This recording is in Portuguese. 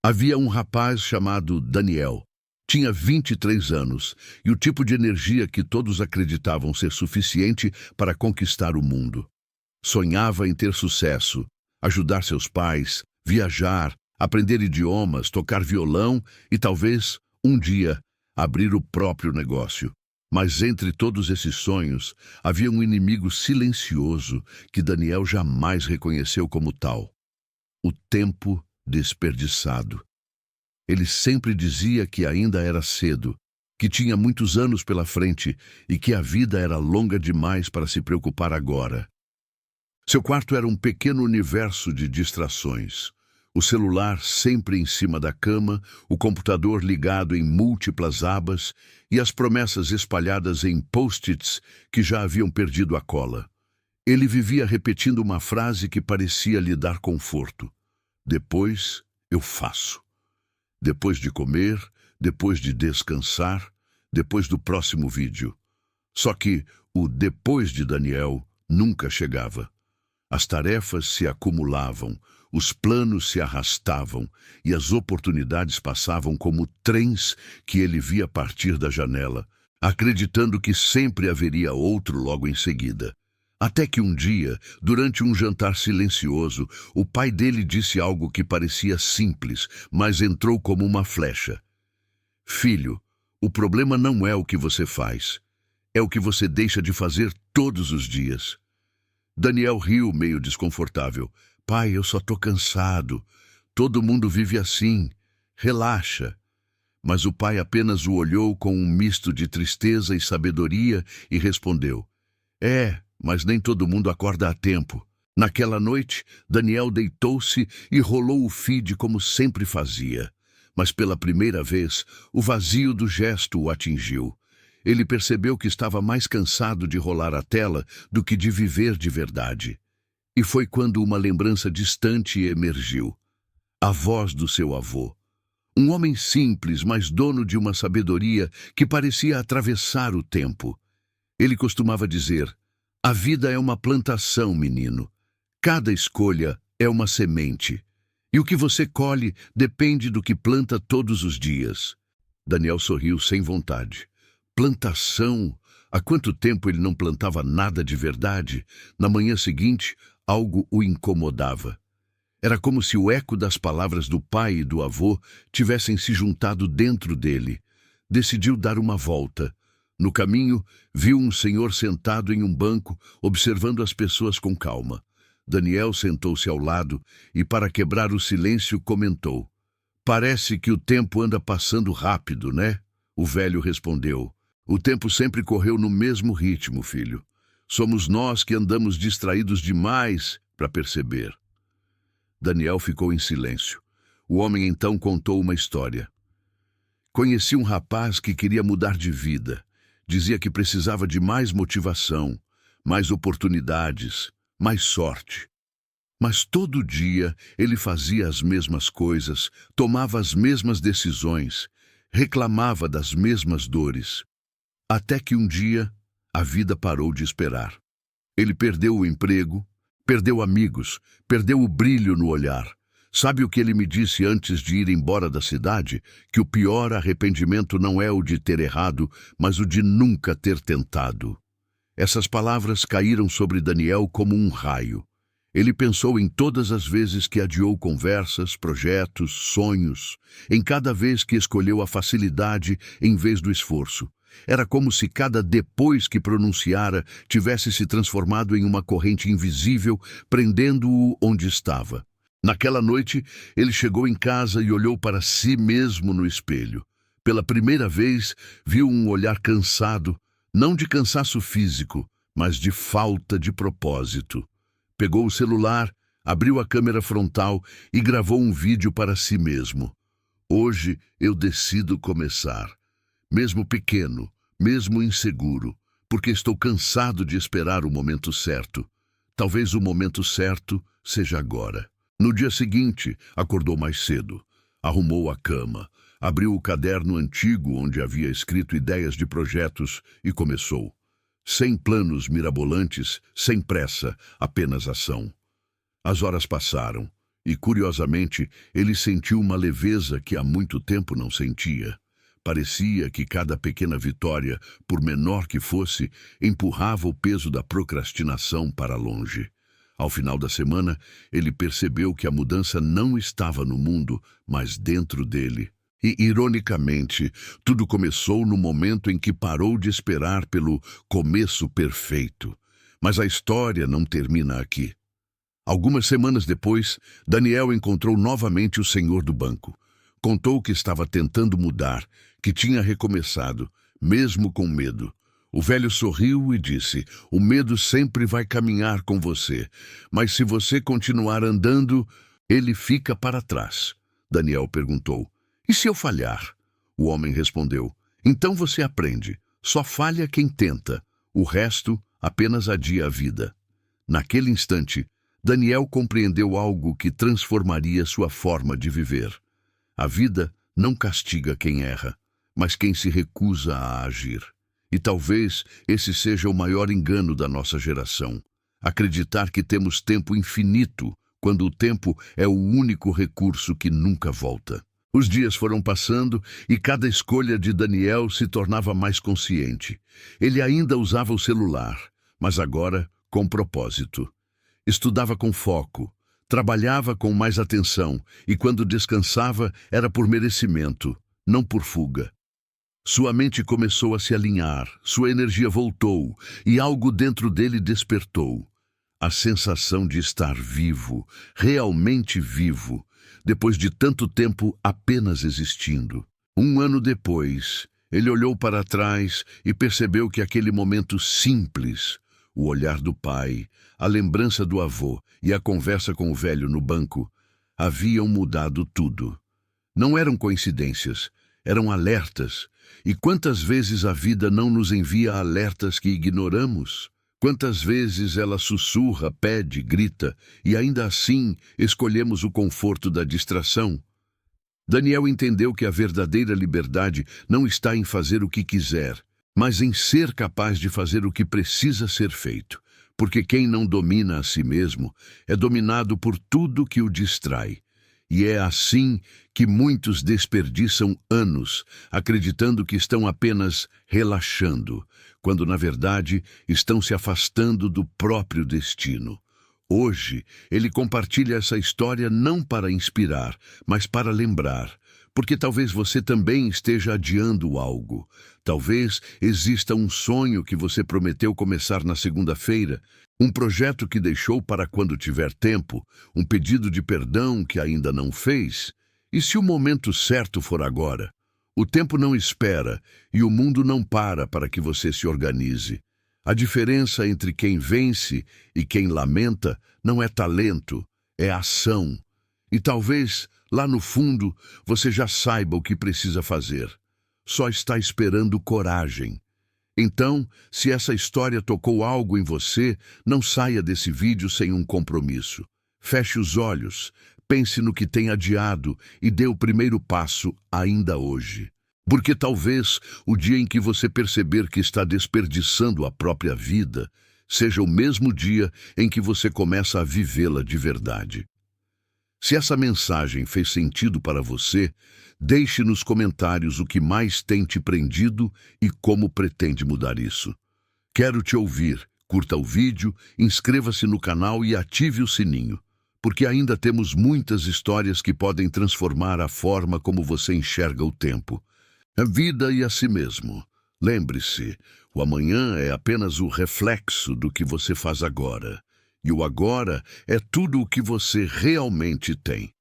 Havia um rapaz chamado Daniel. Tinha 23 anos e o tipo de energia que todos acreditavam ser suficiente para conquistar o mundo. Sonhava em ter sucesso, ajudar seus pais, viajar, aprender idiomas, tocar violão e talvez, um dia, abrir o próprio negócio. Mas entre todos esses sonhos, havia um inimigo silencioso que Daniel jamais reconheceu como tal: o tempo desperdiçado. Ele sempre dizia que ainda era cedo, que tinha muitos anos pela frente e que a vida era longa demais para se preocupar agora. Seu quarto era um pequeno universo de distrações. O celular sempre em cima da cama, o computador ligado em múltiplas abas e as promessas espalhadas em post-its que já haviam perdido a cola. Ele vivia repetindo uma frase que parecia lhe dar conforto: depois eu faço. Depois de comer, depois de descansar, depois do próximo vídeo. Só que o depois de Daniel nunca chegava. As tarefas se acumulavam, os planos se arrastavam e as oportunidades passavam como trens que ele via partir da janela, acreditando que sempre haveria outro logo em seguida. Até que um dia, durante um jantar silencioso, o pai dele disse algo que parecia simples, mas entrou como uma flecha. Filho, o problema não é o que você faz, é o que você deixa de fazer todos os dias. Daniel riu meio desconfortável. Pai, eu só tô cansado. Todo mundo vive assim. Relaxa. Mas o pai apenas o olhou com um misto de tristeza e sabedoria e respondeu: mas nem todo mundo acorda a tempo. Naquela noite, Daniel deitou-se e rolou o feed como sempre fazia. Mas pela primeira vez, o vazio do gesto o atingiu. Ele percebeu que estava mais cansado de rolar a tela do que de viver de verdade. E foi quando uma lembrança distante emergiu. A voz do seu avô. Um homem simples, mas dono de uma sabedoria que parecia atravessar o tempo. Ele costumava dizer: a vida é uma plantação, menino. Cada escolha é uma semente. E o que você colhe depende do que planta todos os dias. Daniel sorriu sem vontade. Plantação? Há quanto tempo ele não plantava nada de verdade? Na manhã seguinte, algo o incomodava. Era como se o eco das palavras do pai e do avô tivessem se juntado dentro dele. Decidiu dar uma volta. No caminho, viu um senhor sentado em um banco, observando as pessoas com calma. Daniel sentou-se ao lado e, para quebrar o silêncio, comentou: parece que o tempo anda passando rápido, né? O velho respondeu: o tempo sempre correu no mesmo ritmo, filho. Somos nós que andamos distraídos demais para perceber. Daniel ficou em silêncio. O homem então contou uma história. Conheci um rapaz que queria mudar de vida. Dizia que precisava de mais motivação, mais oportunidades, mais sorte. Mas todo dia ele fazia as mesmas coisas, tomava as mesmas decisões, reclamava das mesmas dores. Até que um dia a vida parou de esperar. Ele perdeu o emprego, perdeu amigos, perdeu o brilho no olhar. Sabe o que ele me disse antes de ir embora da cidade? Que o pior arrependimento não é o de ter errado, mas o de nunca ter tentado. Essas palavras caíram sobre Daniel como um raio. Ele pensou em todas as vezes que adiou conversas, projetos, sonhos, em cada vez que escolheu a facilidade em vez do esforço. Era como se cada depois que pronunciara tivesse se transformado em uma corrente invisível, prendendo-o onde estava. Naquela noite, ele chegou em casa e olhou para si mesmo no espelho. Pela primeira vez, viu um olhar cansado, não de cansaço físico, mas de falta de propósito. Pegou o celular, abriu a câmera frontal e gravou um vídeo para si mesmo. Hoje eu decido começar. Mesmo pequeno, mesmo inseguro, porque estou cansado de esperar o momento certo. Talvez o momento certo seja agora. No dia seguinte, acordou mais cedo, arrumou a cama, abriu o caderno antigo onde havia escrito ideias de projetos e começou. Sem planos mirabolantes, sem pressa, apenas ação. As horas passaram E, curiosamente, ele sentiu uma leveza que há muito tempo não sentia. Parecia que cada pequena vitória, por menor que fosse, empurrava o peso da procrastinação para longe. Ao final da semana, ele percebeu que a mudança não estava no mundo, mas dentro dele. E, ironicamente, tudo começou no momento em que parou de esperar pelo começo perfeito. Mas a história não termina aqui. Algumas semanas depois, Daniel encontrou novamente o senhor do banco. Contou que estava tentando mudar, que tinha recomeçado, mesmo com medo. O velho sorriu e disse: "O medo sempre vai caminhar com você, mas se você continuar andando, ele fica para trás." Daniel perguntou: "E se eu falhar?" O homem respondeu: "Então você aprende. Só falha quem tenta. O resto apenas adia a vida." Naquele instante, Daniel compreendeu algo que transformaria sua forma de viver. A vida não castiga quem erra, mas quem se recusa a agir. E talvez esse seja o maior engano da nossa geração. Acreditar que temos tempo infinito, quando o tempo é o único recurso que nunca volta. Os dias foram passando e cada escolha de Daniel se tornava mais consciente. Ele ainda usava o celular, mas agora com propósito. Estudava com foco, trabalhava com mais atenção e quando descansava era por merecimento, não por fuga. Sua mente começou a se alinhar, sua energia voltou e algo dentro dele despertou. A sensação de estar vivo, realmente vivo, depois de tanto tempo apenas existindo. 1 ano depois, ele olhou para trás e percebeu que aquele momento simples, o olhar do pai, a lembrança do avô e a conversa com o velho no banco, haviam mudado tudo. Não eram coincidências, eram alertas. E quantas vezes a vida não nos envia alertas que ignoramos? Quantas vezes ela sussurra, pede, grita, e ainda assim escolhemos o conforto da distração? Daniel entendeu que a verdadeira liberdade não está em fazer o que quiser, mas em ser capaz de fazer o que precisa ser feito. Porque quem não domina a si mesmo é dominado por tudo que o distrai. E é assim que muitos desperdiçam anos, acreditando que estão apenas relaxando, quando na verdade estão se afastando do próprio destino. Hoje, ele compartilha essa história não para inspirar, mas para lembrar, porque talvez você também esteja adiando algo. Talvez exista um sonho que você prometeu começar na segunda-feira, um projeto que deixou para quando tiver tempo, um pedido de perdão que ainda não fez. E se o momento certo for agora? O tempo não espera e o mundo não para que você se organize. A diferença entre quem vence e quem lamenta não é talento, é ação. E talvez, lá no fundo, você já saiba o que precisa fazer. Só está esperando coragem. Então, se essa história tocou algo em você, não saia desse vídeo sem um compromisso. Feche os olhos, pense no que tem adiado e dê o primeiro passo ainda hoje. Porque talvez o dia em que você perceber que está desperdiçando a própria vida seja o mesmo dia em que você começa a vivê-la de verdade. Se essa mensagem fez sentido para você, deixe nos comentários o que mais tem te prendido e como pretende mudar isso. Quero te ouvir, curta o vídeo, inscreva-se no canal e ative o sininho, porque ainda temos muitas histórias que podem transformar a forma como você enxerga o tempo, a vida e a si mesmo. Lembre-se, o amanhã é apenas o reflexo do que você faz agora, e o agora é tudo o que você realmente tem.